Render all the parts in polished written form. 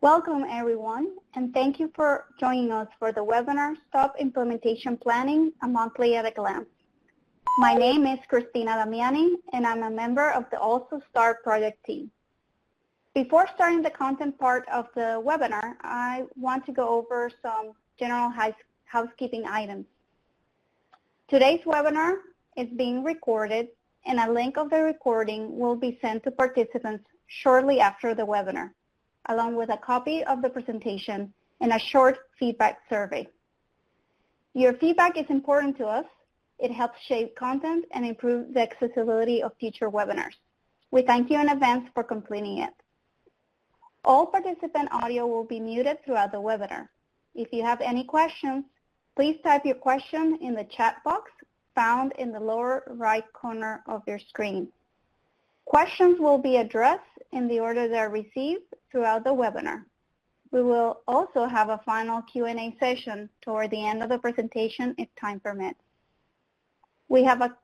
Welcome everyone, and thank you for joining us for the webinar, Stop Implementation Planning, a Monthly at a Glance. My name is Cristina Damiani, and I'm a member of the also STAAR Project team. Before starting the content part of the webinar, I want to go over some general housekeeping items. Today's webinar is being recorded, and a link of the recording will be sent to participants shortly after the webinar, along with a copy of the presentation and a short feedback survey. Your feedback is important to us. It helps shape content and improve the accessibility of future webinars. We thank you in advance for completing it. All participant audio will be muted throughout the webinar. If you have any questions, please type your question in the chat box found in the lower right corner of your screen. Questions will be addressed in the order they are received throughout the webinar. We will also have a final Q&A session toward the end of the presentation if time permits. We have a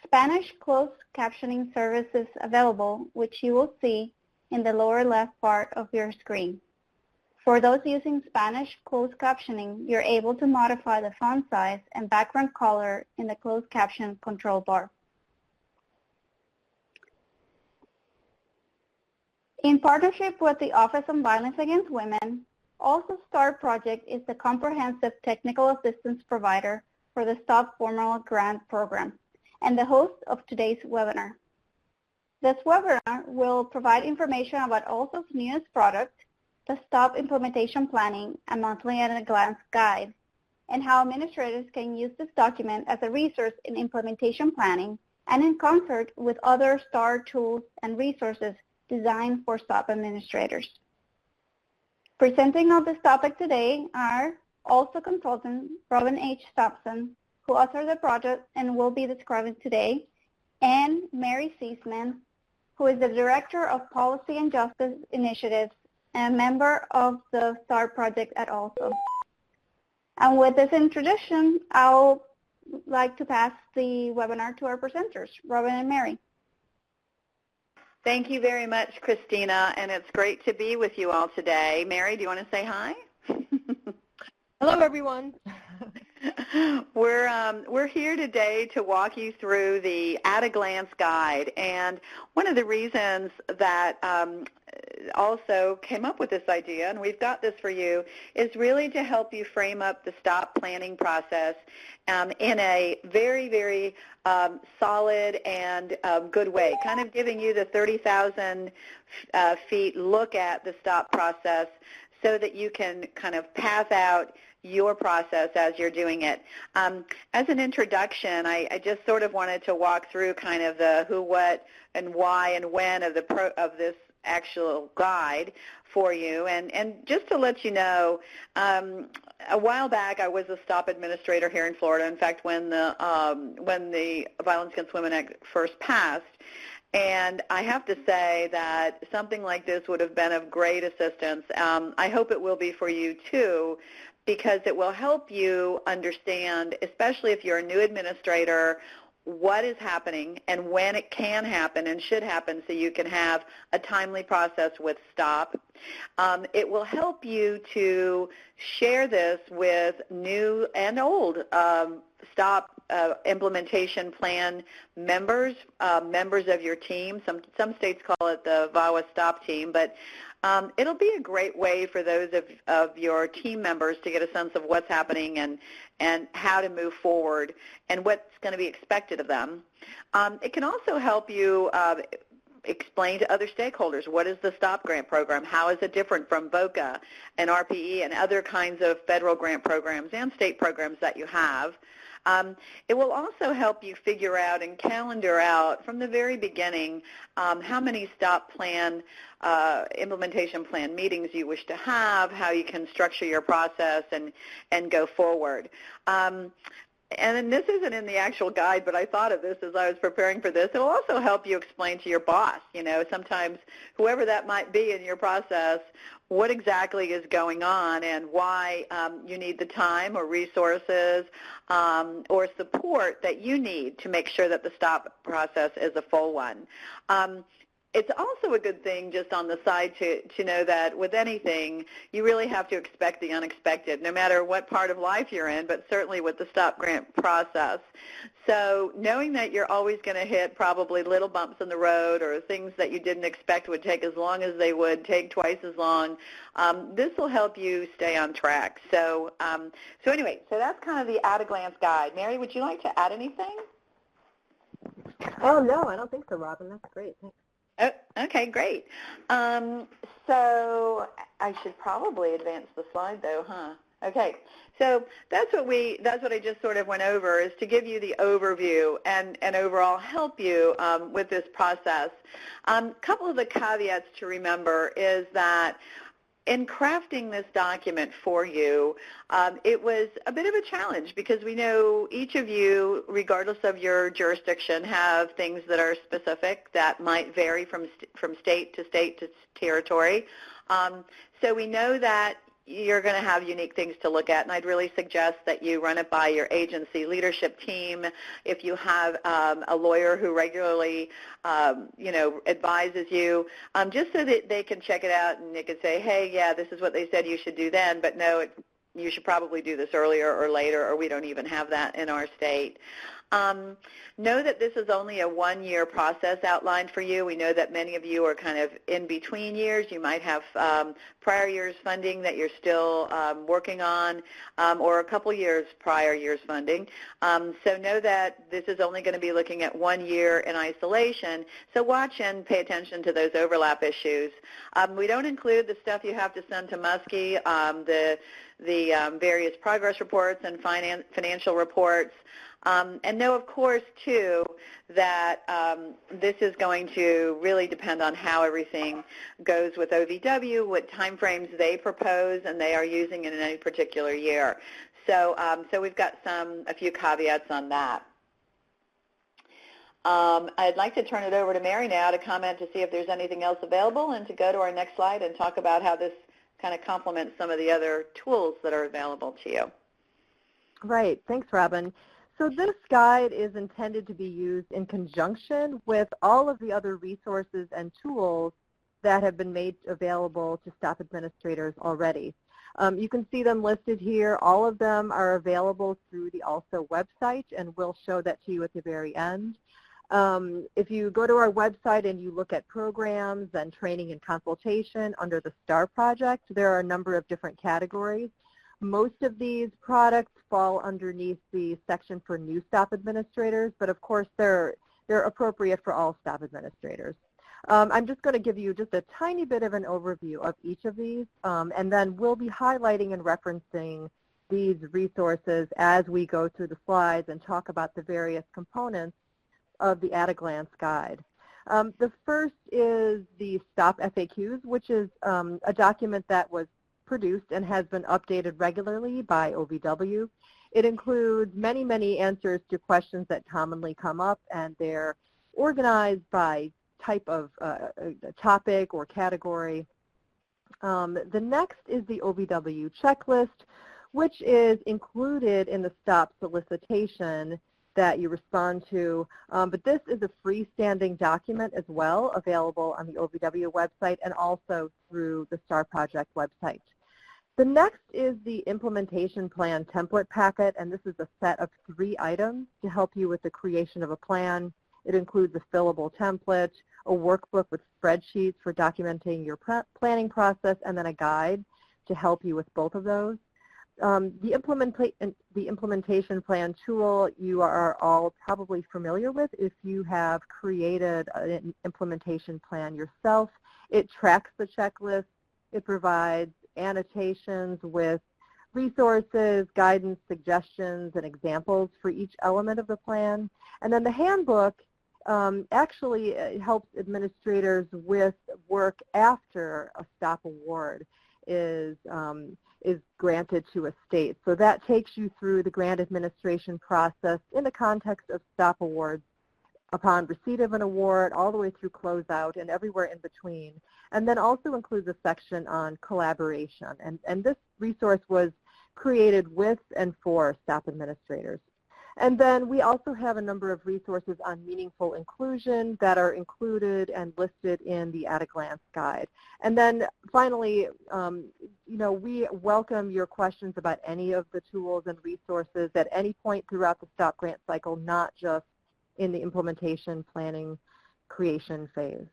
Spanish closed captioning services available, which you will see in the lower left part of your screen. For those using Spanish closed captioning, you're able to modify the font size and background color in the closed caption control bar. In partnership with the Office on Violence Against Women, also STAAR Project is the comprehensive technical assistance provider for the Stop Formal Grant Program and the host of today's webinar. This webinar will provide information about ALSO's newest product, the Stop Implementation Planning, a Monthly at a Glance guide, and how administrators can use this document as a resource in implementation planning and in concert with other STAAR tools and resources designed for STOP administrators. Presenting on this topic today are also consultant Robin H. Thompson, who authored the project and will be describing today, and Mary Seisman, who is the Director of Policy and Justice Initiatives and a member of the STAAR Project at ALSO. And with this introduction, I'll like to pass the webinar to our presenters, Robin and Mary. Thank you very much, Christina, and it's great to be with you all today. Mary, do you want to say hi? Hello, everyone. We're here today to walk you through the at-a-glance guide, and one of the reasons that also came up with this idea, and we've got this for you, is really to help you frame up the STOP planning process in a very, very solid and good way, kind of giving you the 30,000 feet look at the STOP process so that you can kind of path out your process as you're doing it. As an introduction, I just sort of wanted to walk through kind of the who, what, and why and when of this actual guide for you. And just to let you know, a while back I was a STOP administrator here in Florida. In fact, when the Violence Against Women Act first passed, and I have to say that something like this would have been of great assistance. I hope it will be for you too, because it will help you understand, especially if you're a new administrator, what is happening and when it can happen and should happen so you can have a timely process with STOP. It will help you to share this with new and old STOP implementation plan members, members of your team. Some states call it the VAWA STOP team, but it'll be a great way for those of your team members to get a sense of what's happening and how to move forward and what's going to be expected of them. It can also help you explain to other stakeholders, what is the STOP grant program? How is it different from VOCA and RPE and other kinds of federal grant programs and state programs that you have? It will also help you figure out and calendar out from the very beginning how many STOP plan, implementation plan meetings you wish to have, how you can structure your process and go forward. And then this isn't in the actual guide, but I thought of this as I was preparing for this. It will also help you explain to your boss, you know, sometimes whoever that might be in your process, what exactly is going on and why you need the time or resources or support that you need to make sure that the STOP process is a full one. It's also a good thing just on the side to know that with anything, you really have to expect the unexpected, no matter what part of life you're in, but certainly with the STOP grant process. So knowing that you're always going to hit probably little bumps in the road or things that you didn't expect would take as long as they would, take twice as long, this will help you stay on track. So, so anyway, so that's kind of the at-a-glance guide. Mary, would you like to add anything? Oh, no, I don't think so, Robin. That's great. Thanks. Oh, okay, great. So I should probably advance the slide, though, huh? Okay, so that's what I just sort of went over, is to give you the overview and overall help you with this process. A couple of the caveats to remember is that in crafting this document for you, it was a bit of a challenge because we know each of you, regardless of your jurisdiction, have things that are specific that might vary from state to territory. So we know that you're going to have unique things to look at, and I'd really suggest that you run it by your agency leadership team. If you have a lawyer who regularly, advises you, just so that they can check it out and they can say, hey, yeah, this is what they said you should do then, but no, you should probably do this earlier or later, or we don't even have that in our state. Know that this is only a one-year process outlined for you. We know that many of you are kind of in between years. You might have prior years funding that you're still working on, or a couple years prior years funding. So know that this is only going to be looking at 1 year in isolation. So watch and pay attention to those overlap issues. We don't include the stuff you have to send to Muskie, the various progress reports and financial reports. And know, of course, too, that this is going to really depend on how everything goes with OVW, what timeframes they propose and they are using in any particular year. So, so we've got a few caveats on that. I'd like to turn it over to Mary now to comment to see if there's anything else available and to go to our next slide and talk about how this kind of complements some of the other tools that are available to you. Right. Thanks, Robin. So this guide is intended to be used in conjunction with all of the other resources and tools that have been made available to STOP administrators already. You can see them listed here. All of them are available through the ALSO website, and we'll show that to you at the very end. If you go to our website and you look at programs and training and consultation under the STAAR Project, there are a number of different categories. Most of these products fall underneath the section for new STOP administrators, but of course they're appropriate for all STOP administrators. I'm just going to give you just a tiny bit of an overview of each of these, and then we'll be highlighting and referencing these resources as we go through the slides and talk about the various components of the at-a-glance guide. The first is the STOP FAQs, which is a document that was produced and has been updated regularly by OVW. It includes many, many answers to questions that commonly come up, and they're organized by type of topic or category. The next is the OVW checklist, which is included in the STOP solicitation that you respond to, but this is a freestanding document as well, available on the OVW website and also through the STAAR Project website. The next is the implementation plan template packet, and this is a set of 3 items to help you with the creation of a plan. It includes a fillable template, a workbook with spreadsheets for documenting your planning process, and then a guide to help you with both of those. The implementation plan tool you are all probably familiar with if you have created an implementation plan yourself. It tracks the checklist. It provides annotations with resources, guidance, suggestions, and examples for each element of the plan. And then the handbook actually helps administrators with work after a STOP award is granted to a state. So that takes you through the grant administration process in the context of STOP awards upon receipt of an award, all the way through closeout and everywhere in between. And then also includes a section on collaboration. And this resource was created with and for STOP administrators. And then we also have a number of resources on meaningful inclusion that are included and listed in the At a Glance guide. And then finally, we welcome your questions about any of the tools and resources at any point throughout the STOP grant cycle, not just in the implementation, planning, creation phase.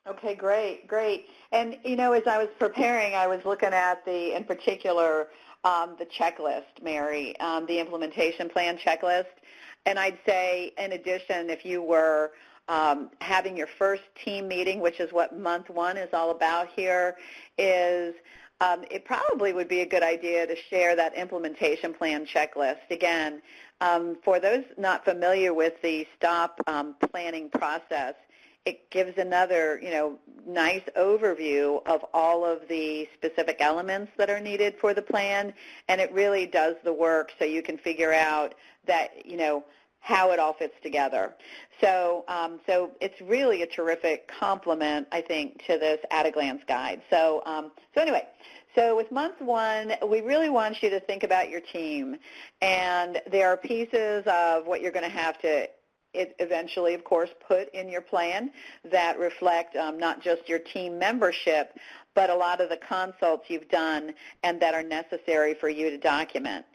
Okay, great, great. And, as I was preparing, I was looking at in particular, the checklist, Mary, the implementation plan checklist. And I'd say, in addition, if you were having your first team meeting, which is what month 1 is all about here, is it probably would be a good idea to share that implementation plan checklist. Again, for those not familiar with the STOP planning process, it gives another, nice overview of all of the specific elements that are needed for the plan, and it really does the work so you can figure out that, how it all fits together. So it's really a terrific complement, I think, to this At a Glance guide. So anyway, so with month 1, we really want you to think about your team, and there are pieces of what you're going to have to eventually, of course, put in your plan that reflect not just your team membership, but a lot of the consults you've done and that are necessary for you to document.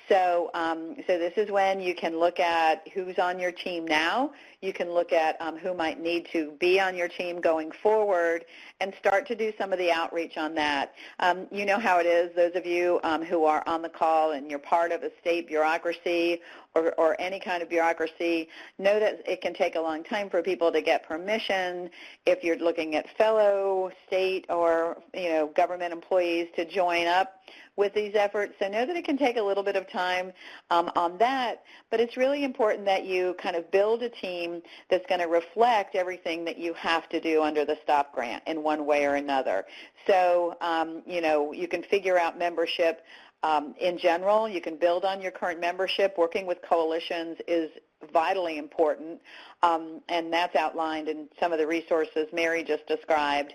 So, so this is when you can look at who's on your team now. You can look at who might need to be on your team going forward and start to do some of the outreach on that. You know how it is, those of you who are on the call and you're part of a state bureaucracy or any kind of bureaucracy, know that it can take a long time for people to get permission if you're looking at fellow state or government employees to join up with these efforts. So know that it can take a little bit of time on that, but it's really important that you kind of build a team that's going to reflect everything that you have to do under the STOP grant in one way or another. So, you can figure out membership in general. You can build on your current membership. Working with coalitions is vitally important, and that's outlined in some of the resources Mary just described.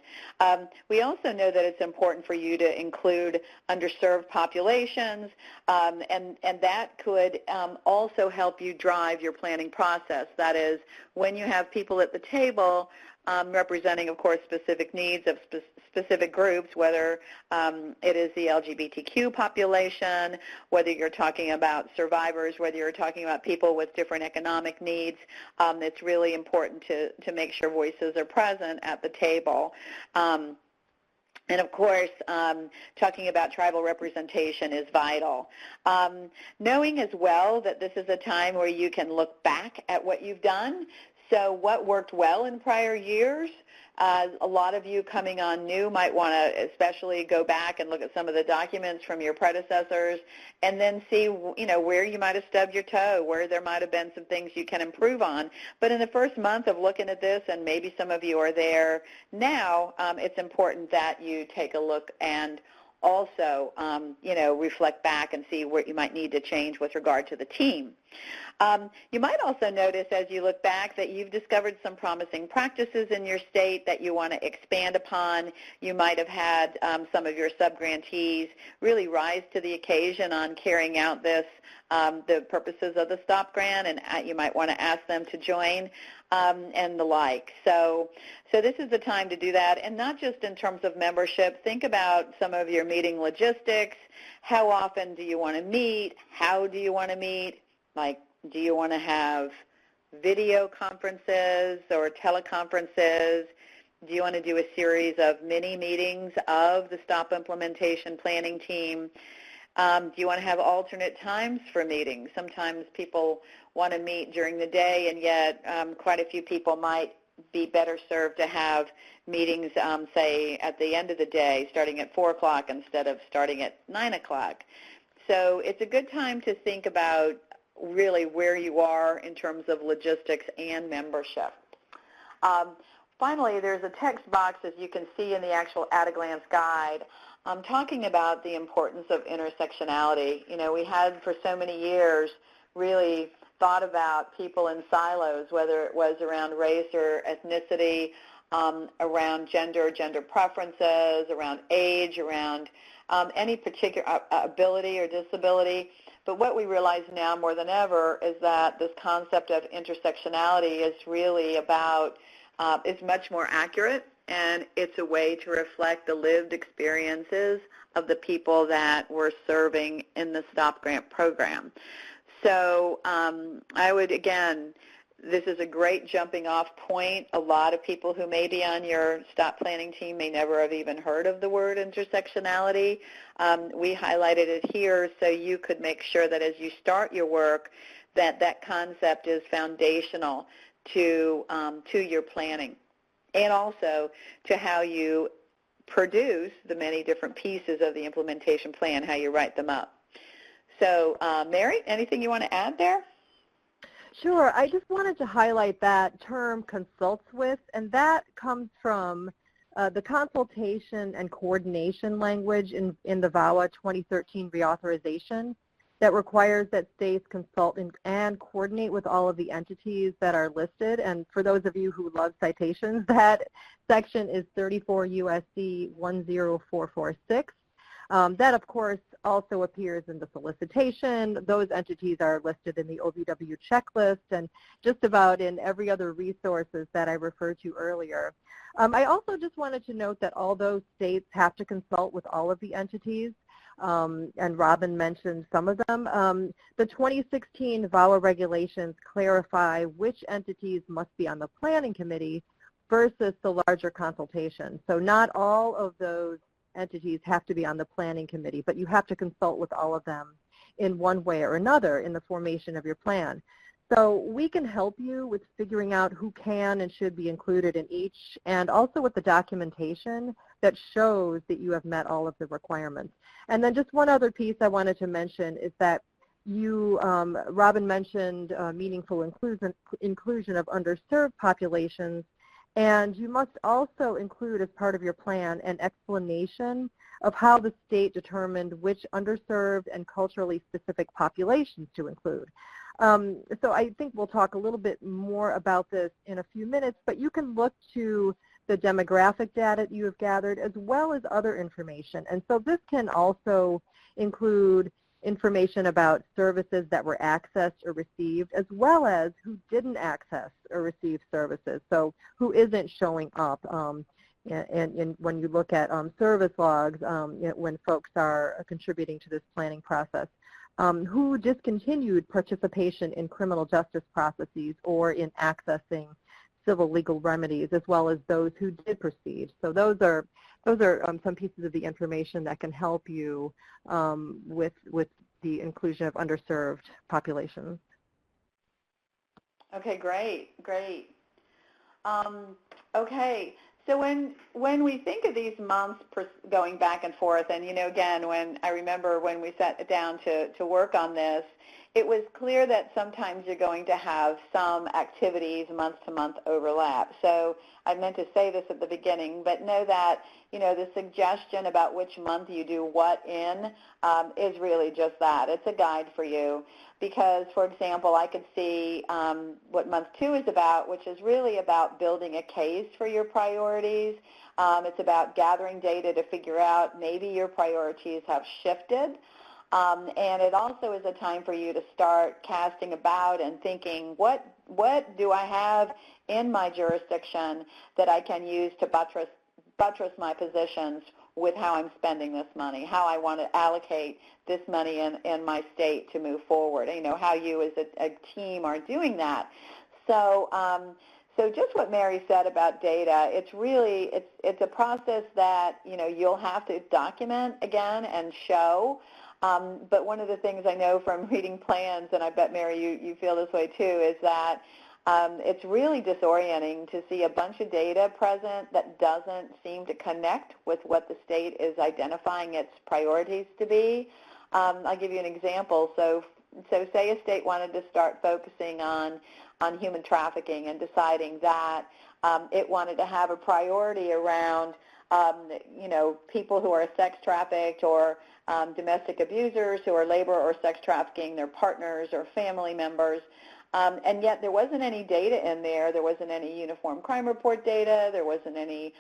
We also know that it's important for you to include underserved populations, and that could also help you drive your planning process. That is, when you have people at the table representing, of course, specific needs of specific groups, whether it is the LGBTQ population, whether you're talking about survivors, whether you're talking about people with different economic needs. It's really important to make sure voices are present at the table. And of course, talking about tribal representation is vital. Knowing as well that this is a time where you can look back at what you've done. So what worked well in prior years? A lot of you coming on new might want to especially go back and look at some of the documents from your predecessors and then see, where you might have stubbed your toe, where there might have been some things you can improve on. But in the first month of looking at this, and maybe some of you are there now, it's important that you take a look and also, reflect back and see what you might need to change with regard to the team. You might also notice as you look back that you've discovered some promising practices in your state that you want to expand upon. You might have had some of your subgrantees really rise to the occasion on carrying out this, the purposes of the STOP grant, and you might want to ask them to join and the like. So this is the time to do that, and not just in terms of membership. Think about some of your meeting logistics. How often do you want to meet? How do you want to meet? Like, do you want to have video conferences or teleconferences? Do you want to do a series of mini meetings of the STOP implementation planning team? Do you want to have alternate times for meetings? Sometimes people want to meet during the day, and yet quite a few people might be better served to have meetings, say, at the end of the day, starting at 4 o'clock instead of starting at 9 o'clock. So it's a good time to think about really where you are in terms of logistics and membership. Finally, there's a text box, as you can see in the actual At a Glance guide, talking about the importance of intersectionality. We had for so many years really thought about people in silos, whether it was around race or ethnicity, around gender preferences, around age, around any particular ability or disability. But what we realize now more than ever is that this concept of intersectionality is really about, is much more accurate, and it's a way to reflect the lived experiences of the people that we're serving in the STOP grant program. So I would, again, this is a great jumping off point. A lot of people who may be on your STOP planning team may never have even heard of the word intersectionality. We highlighted it here so you could make sure that as you start your work that that concept is foundational to your planning, and also to how you produce the many different pieces of the implementation plan, how you write them up. So, Mary, anything you want to add there? Sure. I just wanted to highlight that term consults with, and that comes from the consultation and coordination language in the VAWA 2013 reauthorization that requires that states consult and coordinate with all of the entities that are listed. And for those of you who love citations, that section is 34 U.S.C. 10446. That, of course, also appears in the solicitation. Those entities are listed in the OVW checklist and just about in every other resources that I referred to earlier. I also just wanted to note that although states have to consult with all of the entities, and Robin mentioned some of them, the 2016 VAWA regulations clarify which entities must be on the planning committee versus the larger consultation. So not all of those entities have to be on the planning committee, but you have to consult with all of them in one way or another in the formation of your plan. So we can help you with figuring out who can and should be included in each, and also with the documentation that shows that you have met all of the requirements. And then just one other piece I wanted to mention is that you, Robin mentioned meaningful inclusion of underserved populations. And you must also include as part of your plan an explanation of how the state determined which underserved and culturally specific populations to include. So I think we'll talk a little bit more about this in a few minutes, but you can look to the demographic data you have gathered as well as other information. And so this can also include information about services that were accessed or received, as well as who didn't access or receive services, so who isn't showing up. And when you look at service logs, when folks are contributing to this planning process, who discontinued participation in criminal justice processes or in accessing civil legal remedies, as well as those who did proceed. So those are some pieces of the information that can help you with the inclusion of underserved populations. Okay, great. Okay, so when we think of these months going back and forth, and again, when I remember when we sat down to work on this, it was clear that sometimes you're going to have some activities month-to-month overlap. So I meant to say this at the beginning, but know that the suggestion about which month you do what in is really just that. It's a guide for you because, for example, I could see what month 2 is about, which is really about building a case for your priorities. It's about gathering data to figure out maybe your priorities have shifted. And it also is a time for you to start casting about and thinking, what do I have in my jurisdiction that I can use to buttress my positions with how I'm spending this money, how I want to allocate this money in my state to move forward, how you as a team are doing that. So so just what Mary said about data, it's a process that, you'll have to document again and show. But one of the things I know from reading plans, and I bet, Mary, you feel this way too, is that it's really disorienting to see a bunch of data present that doesn't seem to connect with what the state is identifying its priorities to be. I'll give you an example. So say a state wanted to start focusing on human trafficking and deciding that it wanted to have a priority around people who are sex trafficked or domestic abusers who are labor or sex trafficking their partners or family members. And yet there wasn't any data in there. There wasn't any uniform crime report data. There wasn't any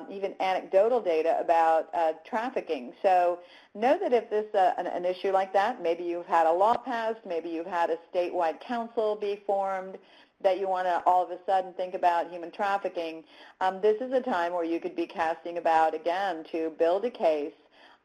even anecdotal data about trafficking. So know that if this an issue like that, maybe you've had a law passed, maybe you've had a statewide council be formed, that you want to all of a sudden think about human trafficking, this is a time where you could be casting about, again, to build a case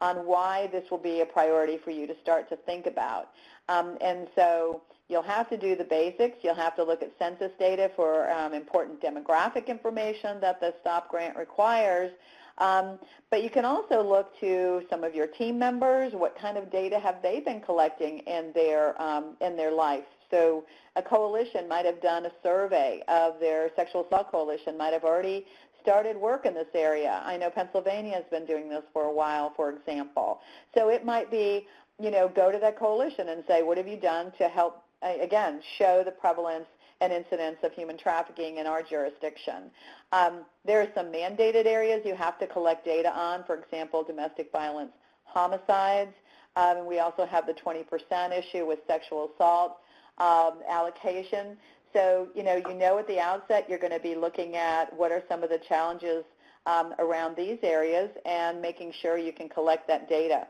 on why this will be a priority for you to start to think about. And so you'll have to do the basics. You'll have to look at census data for important demographic information that the STOP grant requires. But you can also look to some of your team members. What kind of data have they been collecting in their life? So a coalition might have done a survey of their sexual assault coalition, might have already started work in this area. I know Pennsylvania has been doing this for a while, for example. So it might be, go to that coalition and say, what have you done to help, again, show the prevalence and incidence of human trafficking in our jurisdiction. There are some mandated areas you have to collect data on, for example, domestic violence homicides. We also have the 20% issue with sexual assault allocation. So, you know at the outset you're going to be looking at what are some of the challenges around these areas and making sure you can collect that data.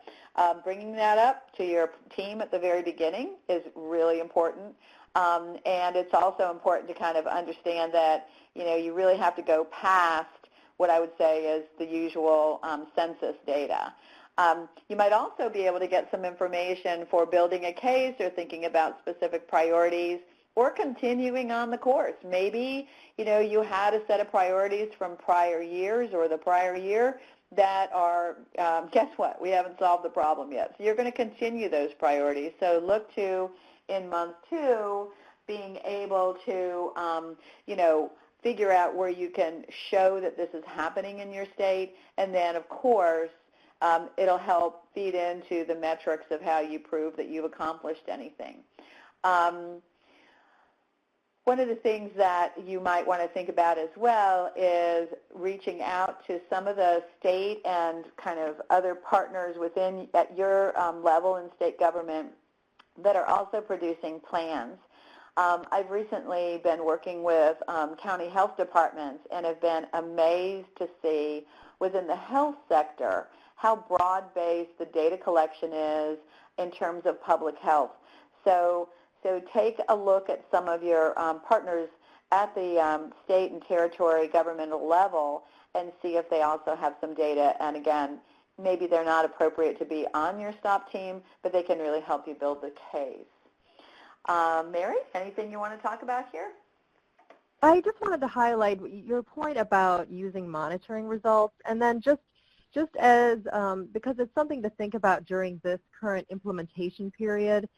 Bringing that up to your team at the very beginning is really important. And it's also important to kind of understand that, you really have to go past what I would say is the usual census data. You might also be able to get some information for building a case or thinking about specific priorities or continuing on the course. Maybe, you had a set of priorities from prior years or the prior year that are, guess what, we haven't solved the problem yet. So you're going to continue those priorities. So look to, in month 2, being able to, figure out where you can show that this is happening in your state. And then, of course, it'll help feed into the metrics of how you prove that you've accomplished anything. One of the things that you might want to think about as well is reaching out to some of the state and kind of other partners at your level in state government that are also producing plans. I've recently been working with county health departments and have been amazed to see within the health sector how broad-based the data collection is in terms of public health. So take a look at some of your partners at the state and territory governmental level and see if they also have some data. And again, maybe they're not appropriate to be on your STOP team, but they can really help you build the case. Mary, anything you want to talk about here? I just wanted to highlight your point about using monitoring results, and then just as, because it's something to think about during this current implementation period,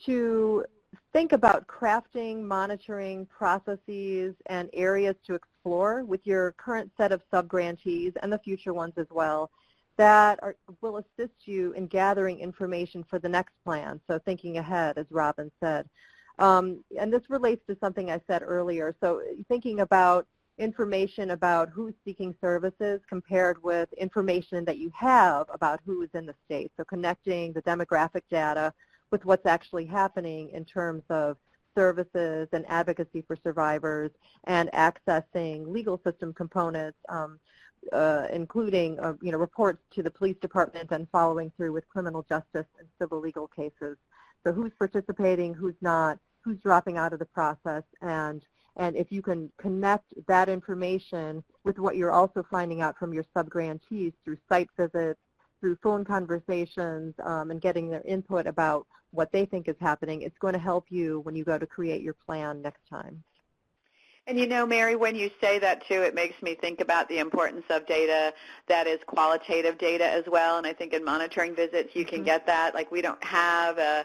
to think about crafting, monitoring processes and areas to explore with your current set of subgrantees and the future ones as well that will assist you in gathering information for the next plan. So thinking ahead, as Robin said. And this relates to something I said earlier. So thinking about information about who's seeking services compared with information that you have about who is in the state. So connecting the demographic data with what's actually happening in terms of services and advocacy for survivors and accessing legal system components, including reports to the police department and following through with criminal justice and civil legal cases. So who's participating, who's not, who's dropping out of the process, and if you can connect that information with what you're also finding out from your subgrantees through site visits, through phone conversations, and getting their input about what they think is happening, it's going to help you when you go to create your plan next time. And Mary, when you say that too, it makes me think about the importance of data that is qualitative data as well. And I think in monitoring visits, you can get that. Like we don't have a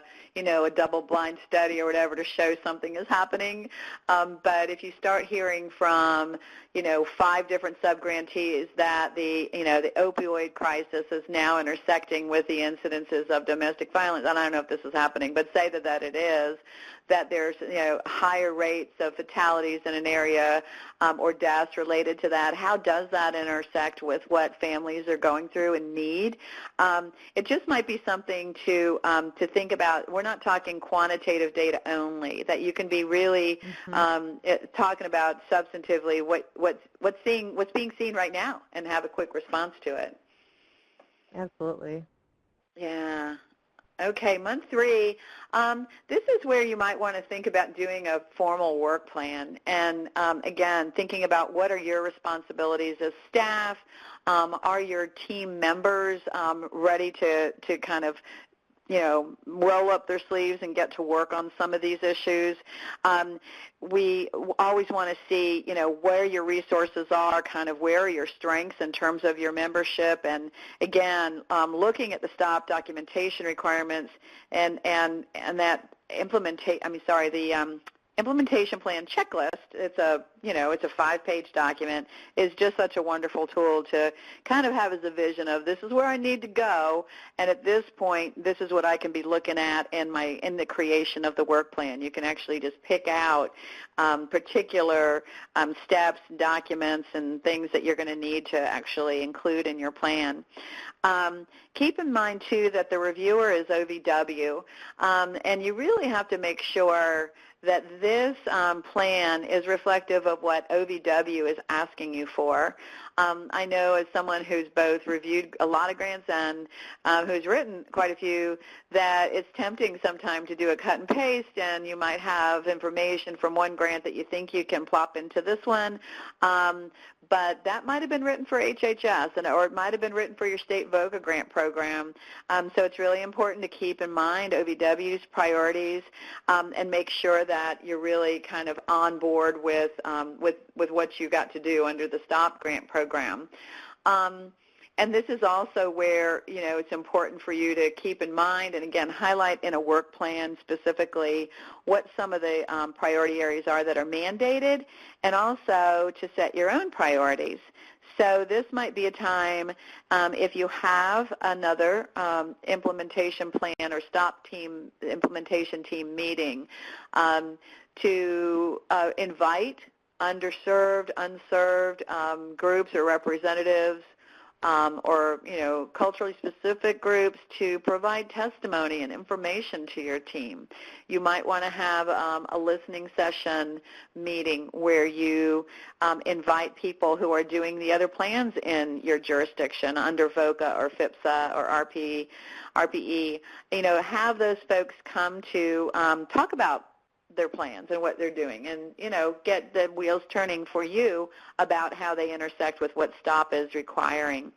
double-blind study or whatever to show something is happening. But if you start hearing from 5 different subgrantees that the opioid crisis is now intersecting with the incidences of domestic violence, and I don't know if this is happening, but say that it is, that there's higher rates of fatalities in an area or deaths related to that, how does that intersect with what families are going through and need? It just might be something to think about. We're not talking quantitative data only, that you can be really talking about substantively what's being seen right now and have a quick response to it. Absolutely. Yeah. Okay, month 3, this is where you might want to think about doing a formal work plan. And again, thinking about what are your responsibilities as staff. Are your team members ready to kind of roll up their sleeves and get to work on some of these issues? We always want to see, where your resources are, kind of where are your strengths in terms of your membership, and again, looking at the STOP documentation requirements and that implementation plan checklist. It's a 5-page document, is just such a wonderful tool to kind of have as a vision of this is where I need to go, and at this point this is what I can be looking at in the creation of the work plan. You can actually just pick out particular steps, documents, and things that you're going to need to actually include in your plan. Keep in mind too that the reviewer is OVW, and you really have to make sure that this plan is reflective of what OVW is asking you for. I know as someone who's both reviewed a lot of grants and who's written quite a few, that it's tempting sometimes to do a cut and paste, and you might have information from one grant that you think you can plop into this one, but that might have been written for HHS, or it might have been written for your state VOCA grant program. So it's really important to keep in mind OVW's priorities and make sure that you're really kind of on board with what you got to do under the STOP grant program. And this is also where, it's important for you to keep in mind and, again, highlight in a work plan specifically what some of the priority areas are that are mandated, and also to set your own priorities. So this might be a time, if you have another implementation plan or STOP team, implementation team meeting, to invite underserved, unserved groups or representatives, or culturally specific groups to provide testimony and information to your team. You might want to have a listening session meeting where you invite people who are doing the other plans in your jurisdiction under VOCA or FIPSA or RPE. Have those folks come to talk about their plans and what they're doing, and get the wheels turning for you about how they intersect with what STOP is requiring.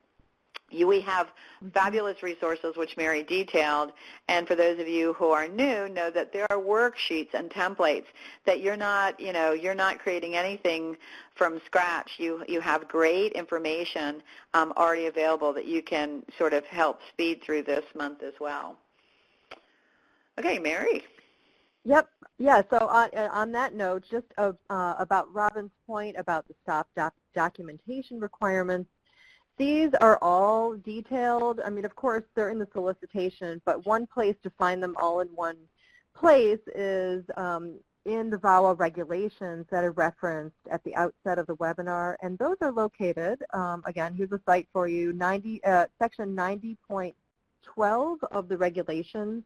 We have fabulous resources which Mary detailed, and for those of you who are new, know that there are worksheets and templates that you're not creating anything from scratch. You have great information already available that you can sort of help speed through this month as well. Okay, Mary. Yep. Yeah, so on that note, just about Robin's point about the STOP documentation requirements, these are all detailed. I mean, of course, they're in the solicitation, but one place to find them all in one place is in the VAWA regulations that are referenced at the outset of the webinar, and those are located, again, here's a site for you, section 90.12 of the regulations.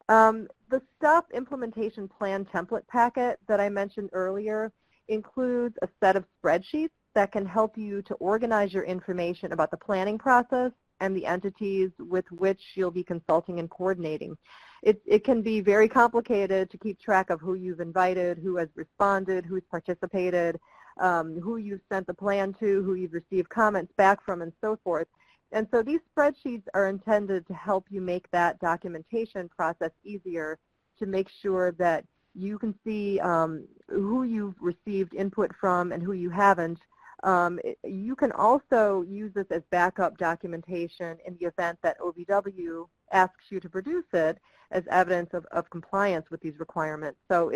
The STOP implementation plan template packet that I mentioned earlier includes a set of spreadsheets that can help you to organize your information about the planning process and the entities with which you'll be consulting and coordinating. It can be very complicated to keep track of who you've invited, who has responded, who's participated, who you've sent the plan to, who you've received comments back from, and so forth. And so these spreadsheets are intended to help you make that documentation process easier, to make sure that you can see who you've received input from and who you haven't. You can also use this as backup documentation in the event that OVW asks you to produce it as evidence of compliance with these requirements. So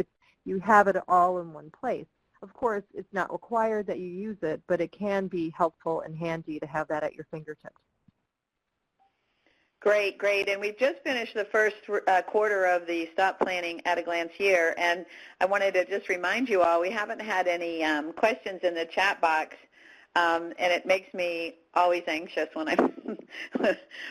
you have it all in one place. Of course, it's not required that you use it, but it can be helpful and handy to have that at your fingertips. Great, great. And we've just finished the first quarter of the Stop Planning at a Glance year, and I wanted to just remind you all, we haven't had any questions in the chat box, and it makes me always anxious when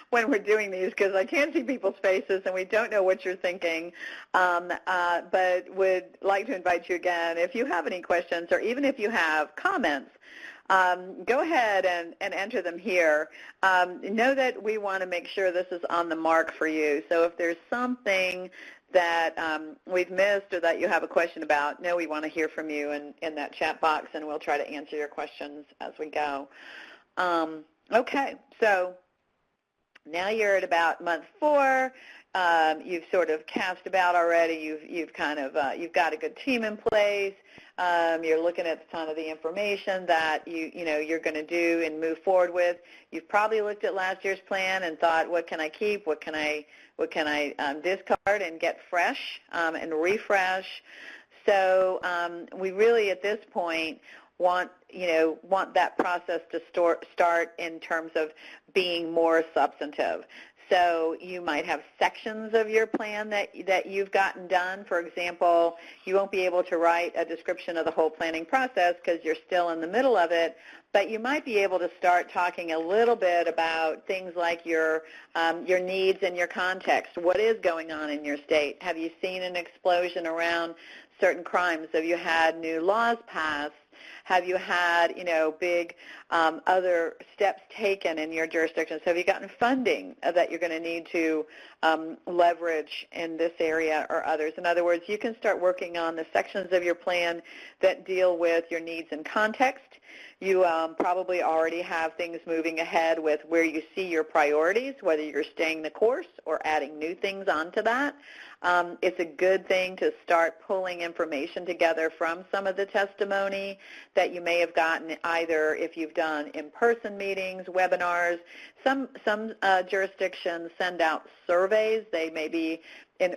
when we're doing these, because I can't see people's faces and we don't know what you're thinking, but would like to invite you again, if you have any questions or even if you have comments, go ahead and enter them here. Know that we want to make sure this is on the mark for you. So if there's something that we've missed or that you have a question about, know we want to hear from you in that chat box, and we'll try to answer your questions as we go. Okay, so now you're at about month 4. You've sort of cast about already. You've got a good team in place. You're looking at kind of the information that you're going to do and move forward with. You've probably looked at last year's plan and thought, what can I keep? What can I discard and get fresh and refresh? So we really at this point want that process to start in terms of being more substantive. So you might have sections of your plan that you've gotten done. For example, you won't be able to write a description of the whole planning process because you're still in the middle of it, but you might be able to start talking a little bit about things like your needs and your context. What is going on in your state? Have you seen an explosion around certain crimes? Have you had new laws passed? Have you had, big other steps taken in your jurisdictions? Have you gotten funding that you're going to need to leverage in this area or others? In other words, you can start working on the sections of your plan that deal with your needs and context. You probably already have things moving ahead with where you see your priorities, whether you're staying the course or adding new things onto that. It's a good thing to start pulling information together from some of the testimony that you may have gotten, either if you've done in-person meetings, webinars. Some jurisdictions send out surveys. They may be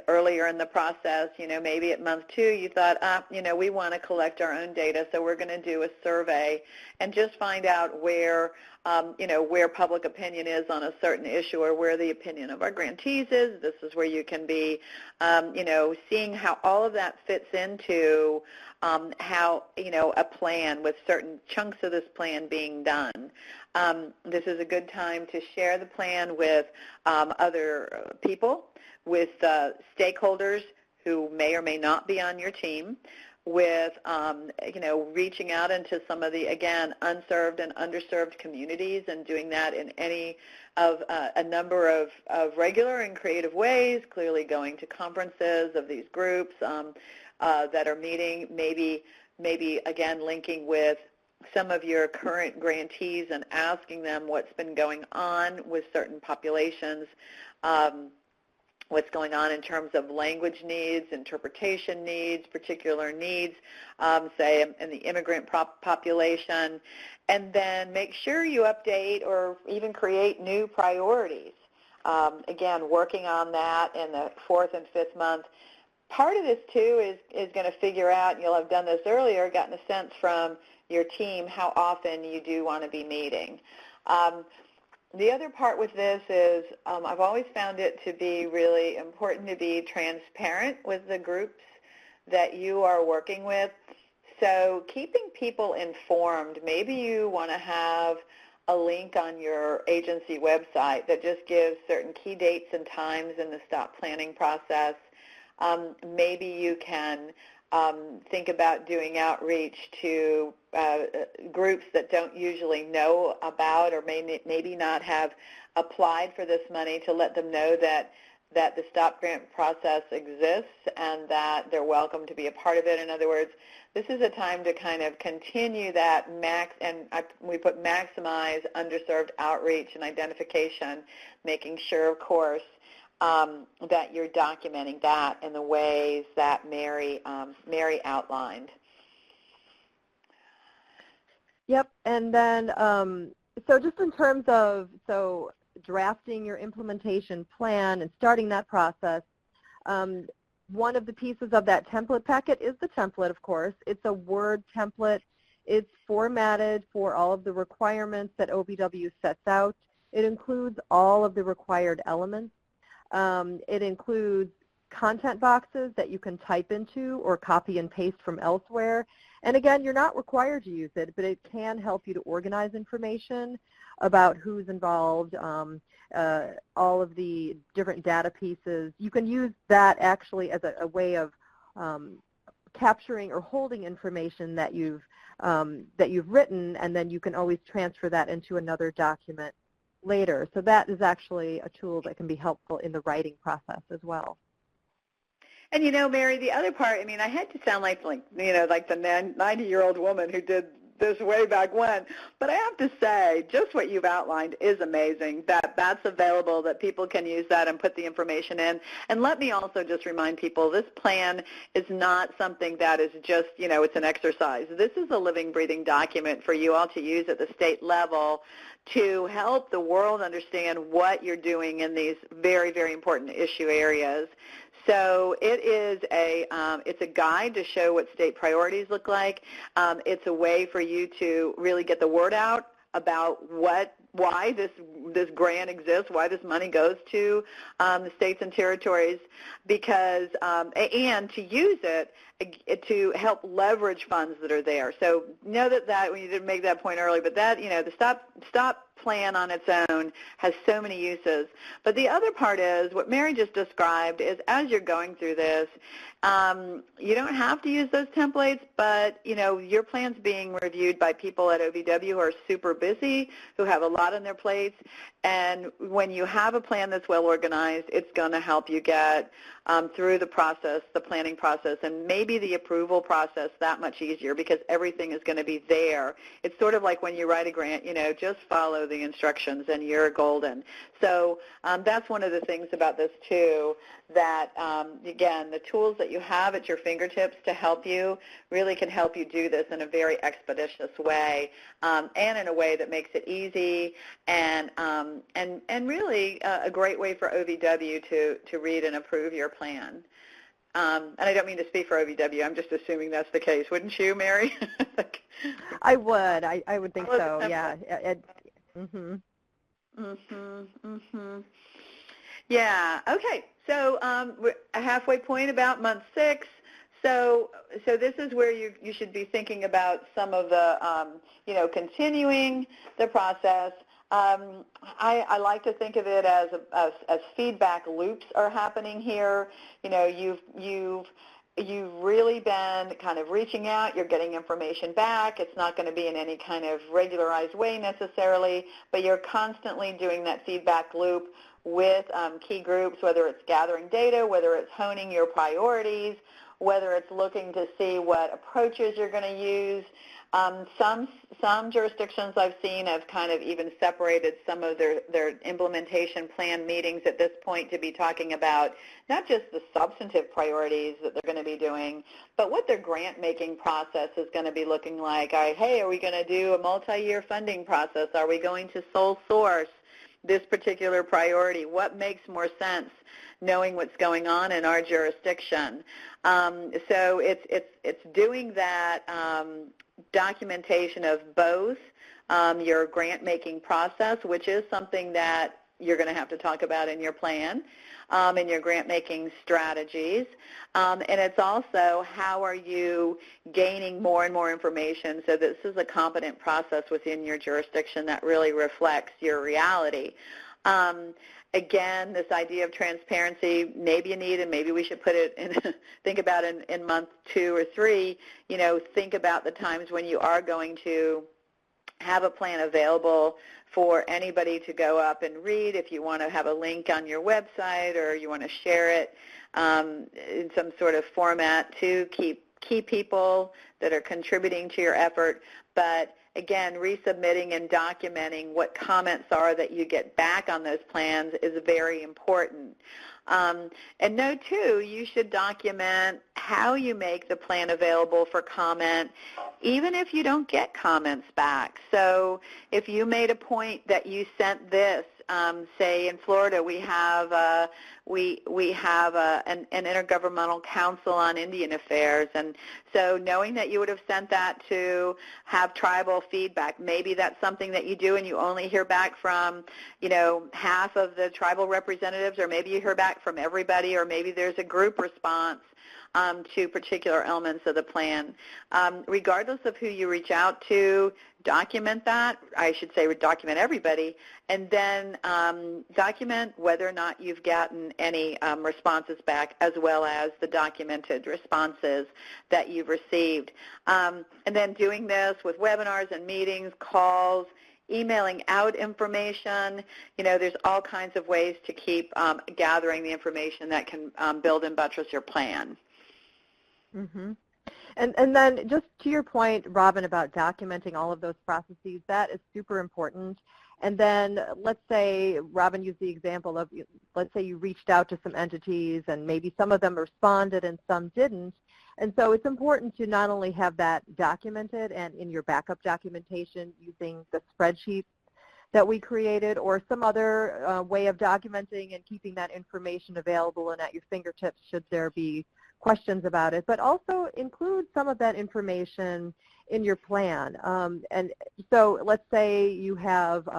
earlier in the process. Maybe at month 2 you thought, we want to collect our own data, so we're going to do a survey and just find out where public opinion is on a certain issue, or where the opinion of our grantees is. This is where you can be, seeing how all of that fits into how, a plan with certain chunks of this plan being done. This is a good time to share the plan with other people, with stakeholders who may or may not be on your team, with reaching out into some of the, again, unserved and underserved communities, and doing that in any of a number of regular and creative ways, clearly going to conferences of these groups that are meeting, maybe again linking with some of your current grantees and asking them what's been going on with certain populations, what's going on in terms of language needs, interpretation needs, particular needs, say in the immigrant population, and then make sure you update or even create new priorities. Again, working on that in the 4th and 5th month. Part of this, too, is going to figure out, and you'll have done this earlier, gotten a sense from your team how often you do want to be meeting. The other part with this is I've always found it to be really important to be transparent with the groups that you are working with. So keeping people informed, maybe you want to have a link on your agency website that just gives certain key dates and times in the stop planning process. Maybe you can think about doing outreach to groups that don't usually know about or maybe not have applied for this money, to let them know that the STOP grant process exists and that they're welcome to be a part of it. In other words, this is a time to kind of continue that we put maximize underserved outreach and identification, making sure, of course, that you're documenting that in the ways that Mary outlined. Yep, and then so just in terms of drafting your implementation plan and starting that process, one of the pieces of that template packet is the template, of course. It's a Word template. It's formatted for all of the requirements that OBW sets out. It includes all of the required elements. It includes content boxes that you can type into or copy and paste from elsewhere. And again, you're not required to use it, but it can help you to organize information about who's involved, all of the different data pieces. You can use that actually as a way of capturing or holding information that you've written, and then you can always transfer that into another document later. So that is actually a tool that can be helpful in the writing process as well. And you know, Mary, the other part, I mean, I had to sound like the 90-year-old woman who did this way back when, but I have to say, just what you've outlined is amazing, that that's available, that people can use that and put the information in. And let me also just remind people, this plan is not something that is just, it's an exercise. This is a living, breathing document for you all to use at the state level to help the world understand what you're doing in these very, very important issue areas. So it is it's a guide to show what state priorities look like. It's a way for you to really get the word out about why this grant exists, why this money goes to the states and territories, because and to use it to help leverage funds that are there. So know that when you didn't make that point earlier, but that the stop plan on its own has so many uses. But the other part is what Mary just described is as you're going through this, you don't have to use those templates, but your plan's being reviewed by people at OVW who are super busy, who have a lot on their plates, and when you have a plan that's well organized, it's going to help you get through the process, the planning process, and maybe the approval process that much easier because everything is going to be there. It's sort of like when you write a grant, just follow the instructions and you're golden. So that's one of the things about this too, that again, the tools that you have at your fingertips to help you really can help you do this in a very expeditious way, and in a way that makes it easy and really a great way for OVW to read and approve your plan. And I don't mean to speak for OVW. I'm just assuming that's the case. Wouldn't you, Mary? I would. I would think so, yeah. Yeah, okay. So we're a halfway point about month 6. So this is where you should be thinking about some of the, continuing the process. I like to think of it as feedback loops are happening here. You've really been kind of reaching out. You're getting information back. It's not going to be in any kind of regularized way necessarily, but you're constantly doing that feedback loop with key groups, whether it's gathering data, whether it's honing your priorities, whether it's looking to see what approaches you're going to use. Some jurisdictions I've seen have kind of even separated some of their implementation plan meetings at this point to be talking about not just the substantive priorities that they're going to be doing, but what their grant-making process is going to be looking like. Hey, are we going to do a multi-year funding process? Are we going to sole source this particular priority? What makes more sense knowing what's going on in our jurisdiction? So it's doing that documentation of both your grant-making process, which is something that you're going to have to talk about in your plan, in your grant-making strategies. And it's also how are you gaining more and more information so this is a competent process within your jurisdiction that really reflects your reality. Again, this idea of transparency, maybe you need, and maybe we should put it in, think about in month 2 or 3, think about the times when you are going to have a plan available for anybody to go up and read. If you want to have a link on your website or you want to share it in some sort of format to keep key people that are contributing to your effort. But again, resubmitting and documenting what comments are that you get back on those plans is very important. And note, too, you should document how you make the plan available for comment, even if you don't get comments back. So if you made a point that you sent this say in Florida, we have an intergovernmental council on Indian affairs, and so knowing that you would have sent that to have tribal feedback, maybe that's something that you do and you only hear back from, half of the tribal representatives, or maybe you hear back from everybody, or maybe there's a group response to particular elements of the plan. Regardless of who you reach out to, document that. I should say document everybody, and then document whether or not you've gotten any responses back, as well as the documented responses that you've received. And then doing this with webinars and meetings, calls, emailing out information. There's all kinds of ways to keep gathering the information that can build and buttress your plan. Mm-hmm. And then just to your point, Robin, about documenting all of those processes, that is super important. And then let's say, Robin used the example of, let's say you reached out to some entities and maybe some of them responded and some didn't. And so it's important to not only have that documented and in your backup documentation using the spreadsheets that we created, or some other way of documenting and keeping that information available and at your fingertips should there be questions about it, but also include some of that information in your plan. And so let's say you have,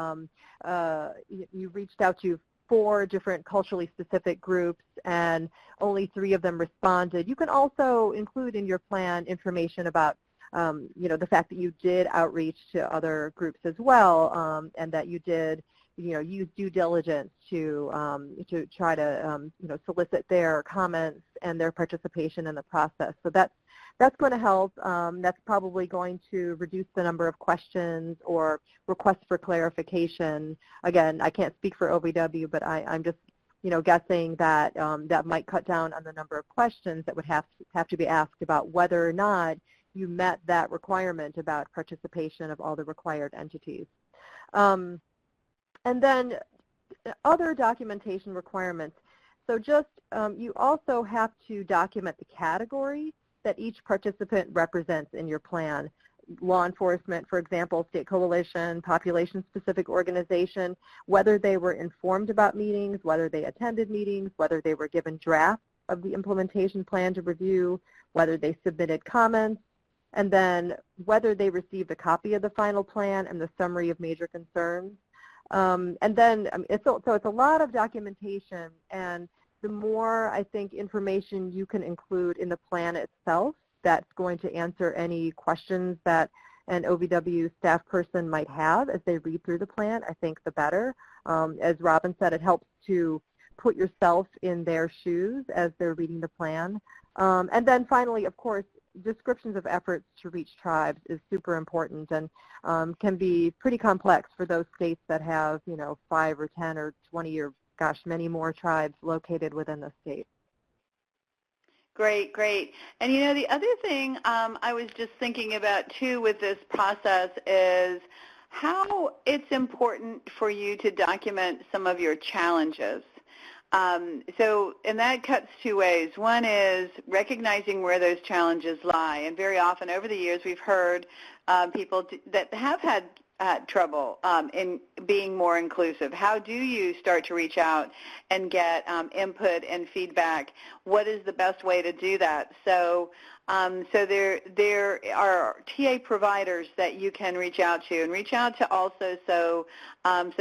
you reached out to 4 different culturally specific groups and only 3 of them responded. You can also include in your plan information about the fact that you did outreach to other groups as well, and that you did use due diligence to try to solicit their comments and their participation in the process. So that's going to help. That's probably going to reduce the number of questions or requests for clarification. Again, I can't speak for OVW, but I'm just guessing that that might cut down on the number of questions that would have to be asked about whether or not you met that requirement about participation of all the required entities. And then other documentation requirements. So just you also have to document the category that each participant represents in your plan. Law enforcement, for example, state coalition, population-specific organization, whether they were informed about meetings, whether they attended meetings, whether they were given drafts of the implementation plan to review, whether they submitted comments, and then whether they received a copy of the final plan and the summary of major concerns. And then it's a lot of documentation, and the more, I think, information you can include in the plan itself that's going to answer any questions that an OVW staff person might have as they read through the plan, I think the better. As Robin said, it helps to put yourself in their shoes as they're reading the plan. And then finally, of course, descriptions of efforts to reach tribes is super important and can be pretty complex for those states that have, 5 or 10 or 20 or, gosh, many more tribes located within the state. Great, great. And the other thing I was just thinking about too with this process is how it's important for you to document some of your challenges. And that cuts 2 ways. One is recognizing where those challenges lie. And very often over the years we've heard people that have had trouble in being more inclusive. How do you start to reach out and get input and feedback? What is the best way to do that? So there are TA providers that you can reach out to, and reach out to also so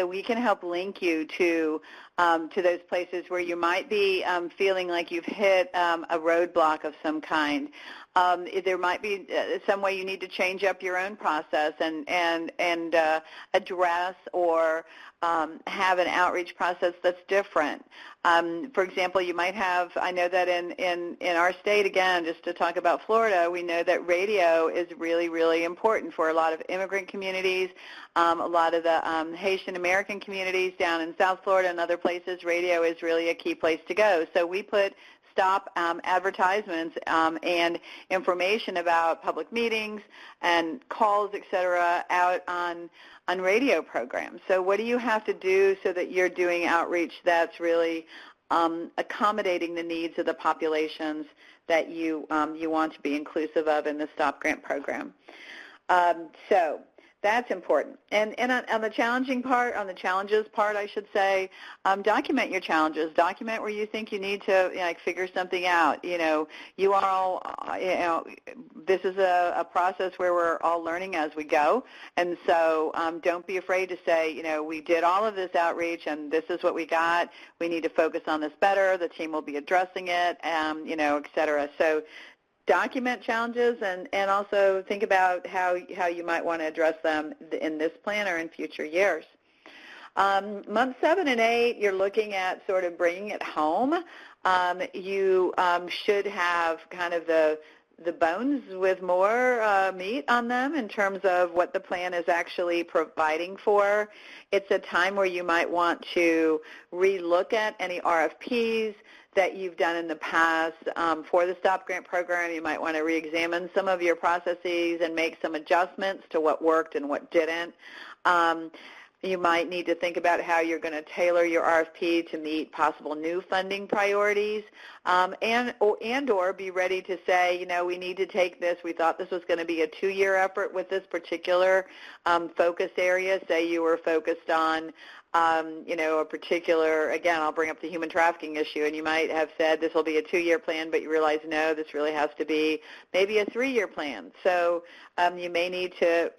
we can help link you to those places where you might be feeling like you've hit a roadblock of some kind. There might be some way you need to change up your own process and address or have an outreach process that's different. For example, you might have, I know that in our state, again, just to talk about Florida, we know that radio is really, really important for a lot of immigrant communities, a lot of the Haitian American communities down in South Florida and other places. Radio is really a key place to go. So we put stop advertisements and information about public meetings and calls, et cetera, out on radio programs. So what do you have to do so that you're doing outreach that's really accommodating the needs of the populations that you want to be inclusive of in the STOP grant program? So That's important. And on the challenging part, on the challenges part, I should say, document your challenges. Document where you think you need to figure something out. You are all, this is a process where we're all learning as we go. And so don't be afraid to say, we did all of this outreach and this is what we got. We need to focus on this better. The team will be addressing it, et cetera. So document challenges and also think about how you might want to address them in this plan or in future years. Month 7 and 8, you're looking at sort of bringing it home. You should have kind of the bones with more meat on them in terms of what the plan is actually providing for. It's a time where you might want to relook at any RFPs that you've done in the past for the STOP grant program. You might want to re-examine some of your processes and make some adjustments to what worked and what didn't. You might need to think about how you're going to tailor your RFP to meet possible new funding priorities and or be ready to say, we need to take this. We thought this was going to be a 2-year effort with this particular focus area. Say you were focused on a particular, again, I'll bring up the human trafficking issue, and you might have said this will be a 2-year plan, but you realize, no, this really has to be maybe a 3-year plan. So you may need to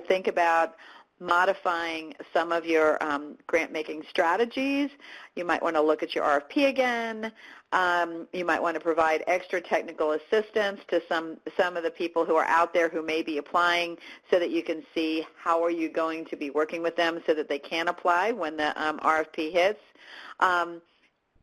think about modifying some of your grant-making strategies. You might want to look at your RFP again. You might want to provide extra technical assistance to some of the people who are out there who may be applying so that you can see how are you going to be working with them so that they can apply when the RFP hits.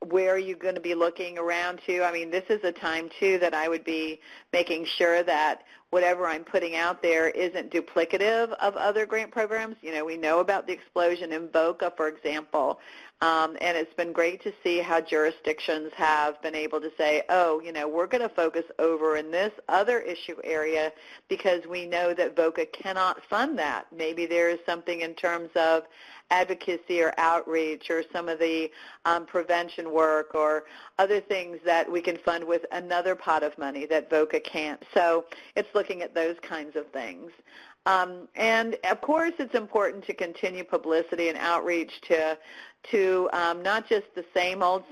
Where are you going to be looking around to? I mean, this is a time, too, that I would be making sure that whatever I'm putting out there isn't duplicative of other grant programs. We know about the explosion in VOCA, for example, and it's been great to see how jurisdictions have been able to say, oh, we're going to focus over in this other issue area because we know that VOCA cannot fund that. Maybe there is something in terms of advocacy or outreach or some of the prevention work or other things that we can fund with another pot of money that VOCA can't. So it's looking at those kinds of things. And, of course, it's important to continue publicity and outreach to not just the same old,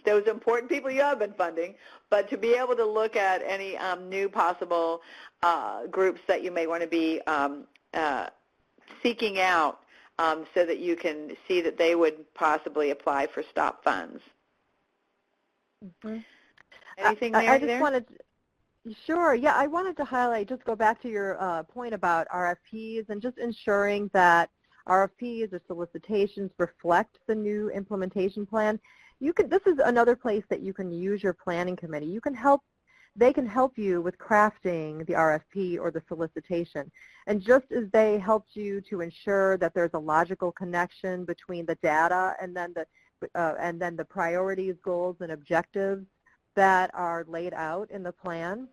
those important people you have been funding, but to be able to look at any new possible groups that you may want to be seeking out so that you can see that they would possibly apply for STOP funds. Mm-hmm. Anything I just there? Sure. Yeah, I wanted to highlight, just go back to your point about RFPs and just ensuring that RFPs or solicitations reflect the new implementation plan. This is another place that you can use your planning committee. They can help you with crafting the RFP or the solicitation. And just as they helped you to ensure that there's a logical connection between the data and then the priorities, goals, and objectives that are laid out in the plan,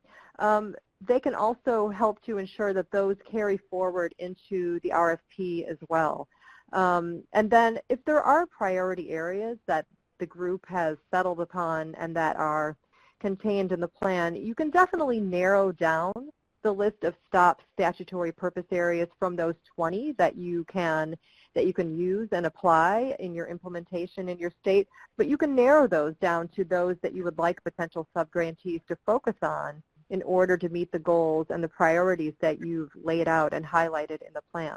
they can also help to ensure that those carry forward into the RFP as well. And then if there are priority areas that the group has settled upon and that are contained in the plan, you can definitely narrow down the list of STOP statutory purpose areas from those 20 that you can use and apply in your implementation in your state, but you can narrow those down to those that you would like potential subgrantees to focus on in order to meet the goals and the priorities that you've laid out and highlighted in the plan.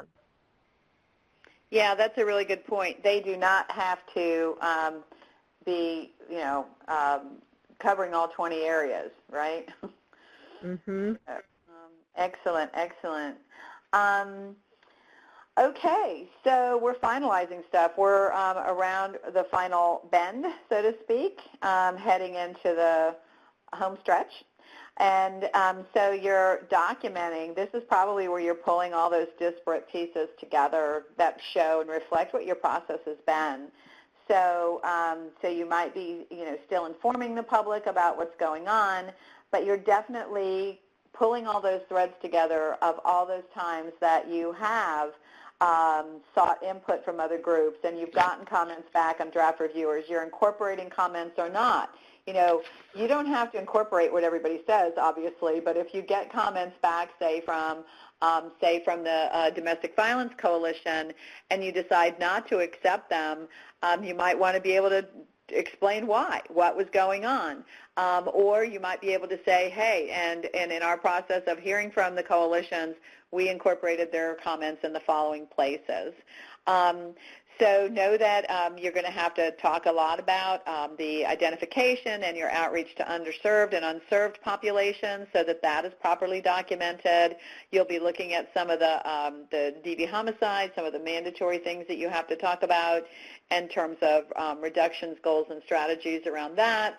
Yeah, that's a really good point. They do not have to be, covering all 20 areas, right? Mm-hmm. Excellent. Okay, so we're finalizing stuff. We're around the final bend, so to speak, heading into the home stretch. And so you're documenting. This is probably where you're pulling all those disparate pieces together that show and reflect what your process has been. So, so you might be, still informing the public about what's going on, but you're definitely pulling all those threads together of all those times that you have sought input from other groups and you've gotten comments back on draft reviewers. You're incorporating comments or not. you don't have to incorporate what everybody says, obviously, but if you get comments back, say from the Domestic Violence Coalition, and you decide not to accept them, you might want to be able to explain what was going on. Or you might be able to say, hey, and in our process of hearing from the coalitions, we incorporated their comments in the following places. So know that you're going to have to talk a lot about the identification and your outreach to underserved and unserved populations so that is properly documented. You'll be looking at some of the DV homicide, some of the mandatory things that you have to talk about in terms of reductions, goals, and strategies around that.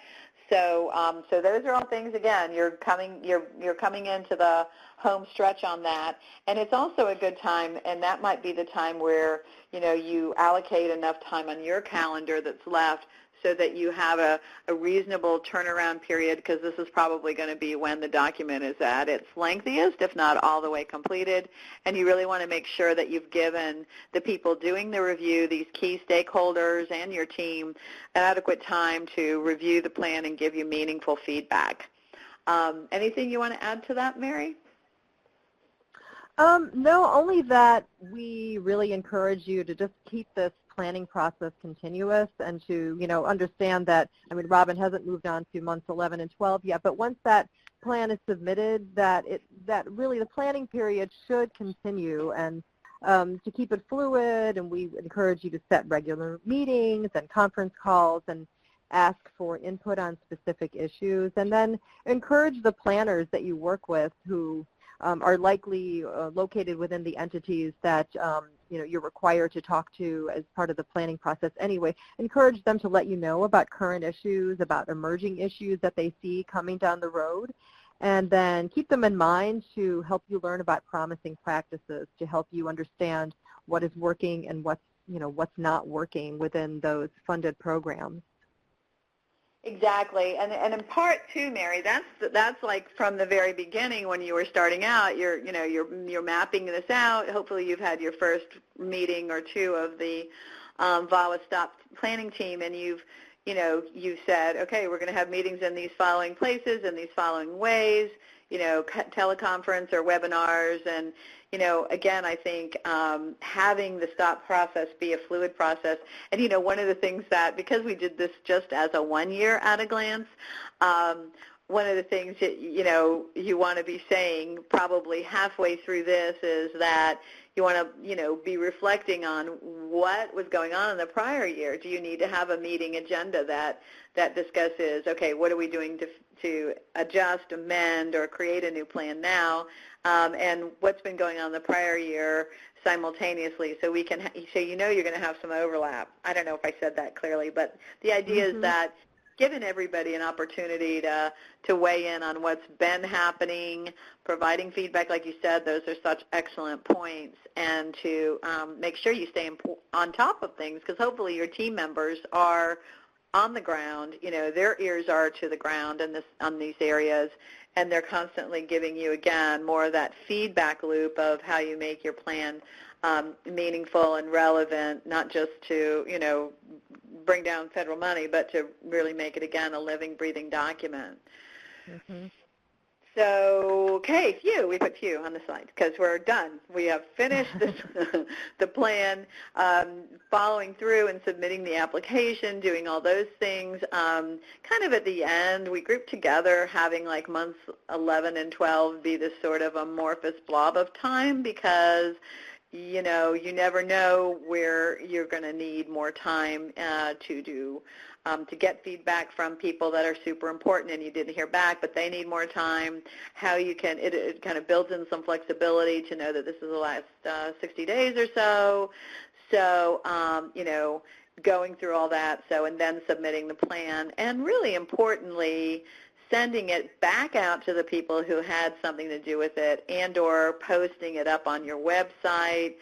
So those are all things, again, you're coming into the home stretch on that. And it's also a good time, and that might be the time where, you allocate enough time on your calendar that's left so that you have a reasonable turnaround period, because this is probably going to be when the document is at its lengthiest, if not all the way completed. And you really want to make sure that you've given the people doing the review, these key stakeholders and your team, adequate time to review the plan and give you meaningful feedback. Anything you want to add to that, Mary? No, only that we really encourage you to just keep this planning process continuous and to, understand that, Robin hasn't moved on to months 11 and 12 yet, but once that plan is submitted, that really the planning period should continue, and to keep it fluid, and we encourage you to set regular meetings and conference calls and ask for input on specific issues, and then encourage the planners that you work with who are likely located within the entities that you're required to talk to as part of the planning process anyway. Encourage them to let you know about current issues, about emerging issues that they see coming down the road, and then keep them in mind to help you learn about promising practices, to help you understand what is working and what's not working within those funded programs. Exactly, and in part too, Mary, that's like from the very beginning when you were starting out. You're mapping this out. Hopefully, you've had your first meeting or two of the VAWA STOP planning team, and you've said, okay, we're going to have meetings in these following places, in these following ways. Teleconference or webinars, and again, I think having the STOP process be a fluid process. And one of the things that, because we did this just as a one-year at a glance, one of the things that you want to be saying probably halfway through this is that you want to be reflecting on what was going on in the prior year. Do you need to have a meeting agenda that discusses, okay, what are we doing to adjust, amend, or create a new plan now, and what's been going on the prior year simultaneously, so we can you're going to have some overlap. I don't know if I said that clearly, but the idea is that giving everybody an opportunity to weigh in on what's been happening, providing feedback, like you said, those are such excellent points, and to make sure you stay on top of things, because hopefully your team members are on the ground, their ears are to the ground on these areas, and they're constantly giving you, again, more of that feedback loop of how you make your plan meaningful and relevant, not just to, bring down federal money, but to really make it, again, a living, breathing document. Mm-hmm. So, okay, we put few on the slide because we're done. We have finished the plan, following through and submitting the application, doing all those things. Kind of at the end, we grouped together having like months 11 and 12 be this sort of amorphous blob of time, because you never know where you're going to need more time to get feedback from people that are super important and you didn't hear back, but they need more time. How you can, it kind of builds in some flexibility to know that this is the last 60 days or so. So, going through all that, and then submitting the plan, and really importantly, sending it back out to the people who had something to do with it, and or posting it up on your website,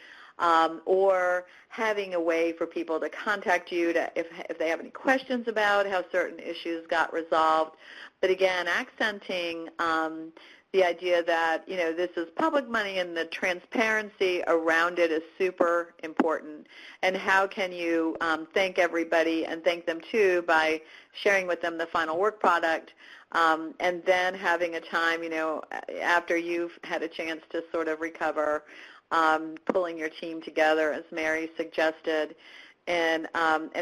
or having a way for people to contact you if they have any questions about how certain issues got resolved. But again, accenting the idea that, this is public money and the transparency around it is super important. And how can you thank everybody and thank them too by sharing with them the final work product, and then having a time, after you've had a chance to sort of recover, pulling your team together, as Mary suggested, and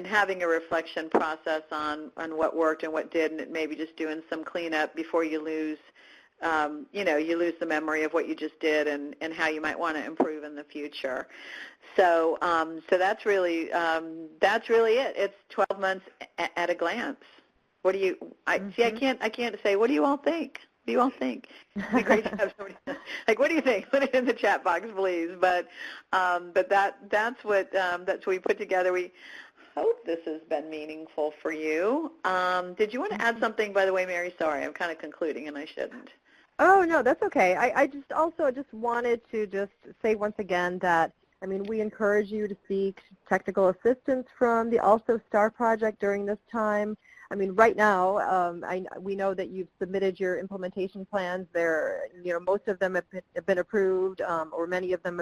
having a reflection process on what worked and what didn't, and maybe just doing some cleanup before you lose, you lose the memory of what you just did and how you might want to improve in the future. So that's really it. It's 12 months at a glance. What do you? I can't say. What do you all think? What do you all think? It'd be great to have somebody like, what do you think? Put it in the chat box, please. But that's what we put together. We hope this has been meaningful for you. Did you want to add something, by the way, Mary? Sorry, I'm kind of concluding, and I shouldn't. Oh, no, that's okay. I just wanted to just say once again that, we encourage you to seek technical assistance from the Also STAAR Project during this time. Right now, we know that you've submitted your implementation plans. Most of them have been approved, or many of them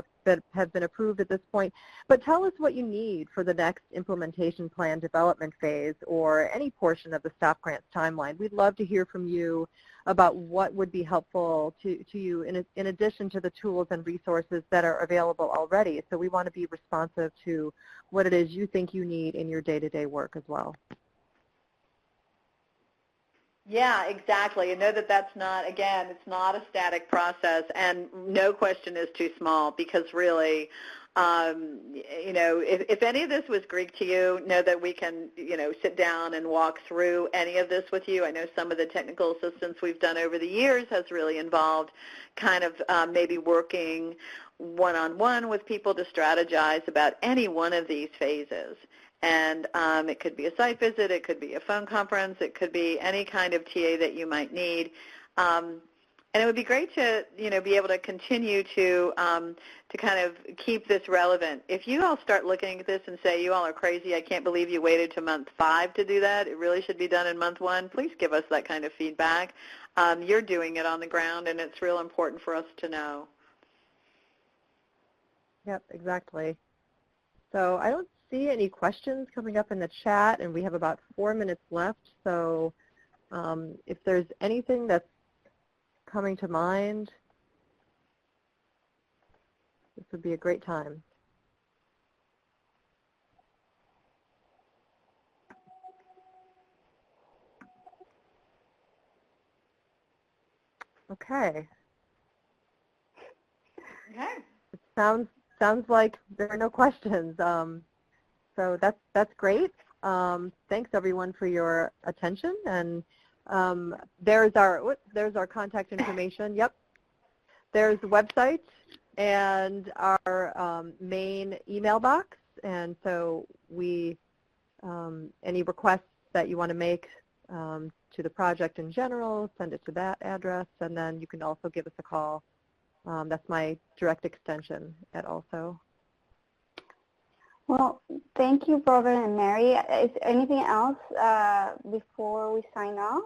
have been approved at this point. But tell us what you need for the next implementation plan development phase or any portion of the STOP grants timeline. We'd love to hear from you about what would be helpful to you in addition to the tools and resources that are available already. So we want to be responsive to what it is you think you need in your day-to-day work as well. Yeah, exactly. And know that that's not, again, it's not a static process, and no question is too small, because really, if any of this was Greek to you, know that we can, sit down and walk through any of this with you. I know some of the technical assistance we've done over the years has really involved kind of maybe working one-on-one with people to strategize about any one of these phases. And it could be a site visit, it could be a phone conference, it could be any kind of TA that you might need. And it would be great to, be able to continue to kind of keep this relevant. If you all start looking at this and say, you all are crazy, I can't believe you waited to month 5 to do that, it really should be done in month 1, please give us that kind of feedback. You're doing it on the ground, and it's real important for us to know. Yep, exactly. So I don't see any questions coming up in the chat, and we have about 4 minutes left. So if there's anything that's coming to mind, this would be a great time. Okay. Okay. It sounds like there are no questions. So that's great. Thanks everyone for your attention, and there's our contact information. Yep, there's the website and our main email box, and so we any requests that you want to make to the project in general, send it to that address, and then you can also give us a call. That's my direct extension at Also. Well, thank you, Robert and Mary. Is there anything else before we sign off?